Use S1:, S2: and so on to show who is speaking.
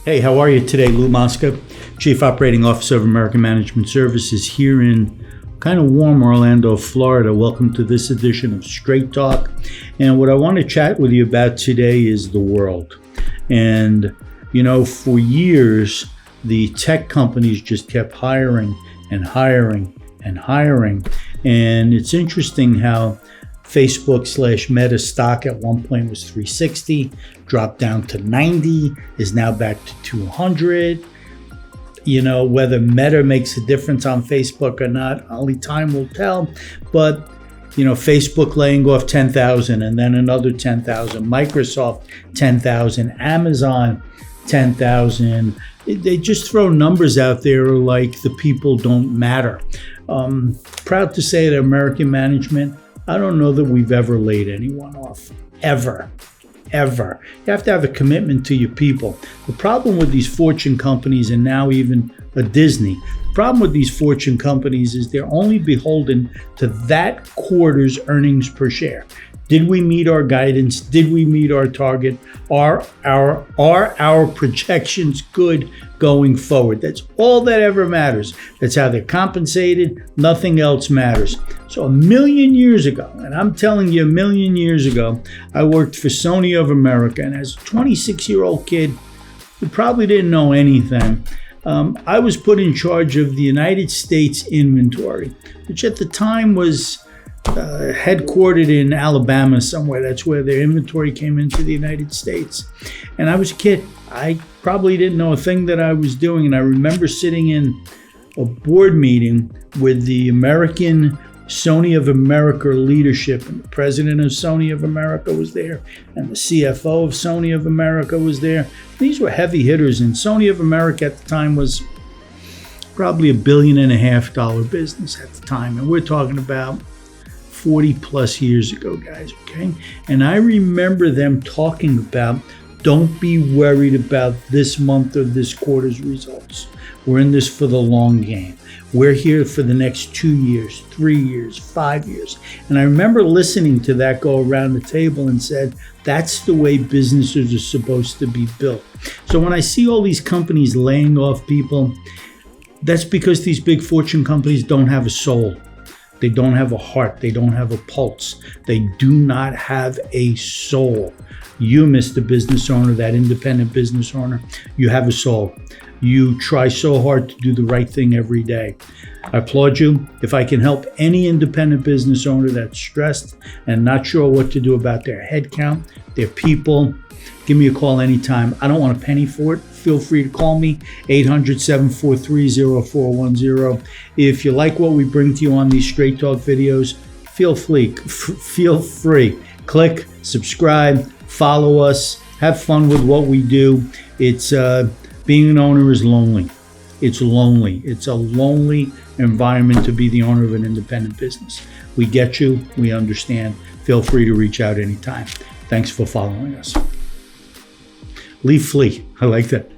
S1: Hey, how are you today? Lou Mosca, Chief Operating Officer of American Management Services here in kind of warm Orlando, Florida. Welcome to this edition of Straight Talk. And what I want to chat with you about today is the world. And, you know, for years, the tech companies just kept hiring and hiring and hiring. And it's interesting how Facebook/Meta stock at one point was 360, dropped down to 90, is now back to 200. You know, whether Meta makes a difference on Facebook or not, only time will tell. But, you know, Facebook laying off 10,000 and then another 10,000, Microsoft 10,000, Amazon 10,000. They just throw numbers out there like the people don't matter. Proud to say that American management, I don't know that we've ever laid anyone off, ever. You have to have a commitment to your people. The problem with these fortune companies, and now even a Disney, the problem with these fortune companies is they're only beholden to that quarter's earnings per share. Did we meet our guidance? Did we meet our target? Are our projections good going forward? That's all that ever matters. That's how they're compensated. Nothing else matters. So a million years ago, and I'm telling you, a million years ago, I worked for Sony of America. And as a 26-year-old kid who probably didn't know anything, I was put in charge of the United States inventory, which at the time was headquartered in Alabama somewhere. That's where their inventory came into the United States. And I was a kid. I probably didn't know a thing that I was doing. And I remember sitting in a board meeting with the American Sony of America leadership, and the president of Sony of America was there, and the CFO of Sony of America was there. These were heavy hitters, and Sony of America at the time was probably $1.5 billion business at the time. And we're talking about 40 plus years ago, guys, okay? And I remember them talking about, don't be worried about this month or this quarter's results. We're in this for the long game. We're here for the next 2 years, 3 years, 5 years. And I remember listening to that go around the table and said, that's the way businesses are supposed to be built. So when I see all these companies laying off people, that's because these big fortune companies don't have a soul. They don't have a heart. They don't have a pulse. They do not have a soul. You, Mr. Business Owner, that independent business owner, you have a soul. You try so hard to do the right thing every day. I applaud you. If I can help any independent business owner that's stressed and not sure what to do about their headcount, their people, give me a call anytime. I don't want a penny for it. Feel free to call me, 800-743-0410. If you like what we bring to you on these Straight Talk videos, feel free. Click, subscribe, follow us, have fun with what we do. It's being an owner is lonely. It's lonely. It's a lonely environment to be the owner of an independent business. We get you. We understand. Feel free to reach out anytime. Thanks for following us. Leave Flea. I like that.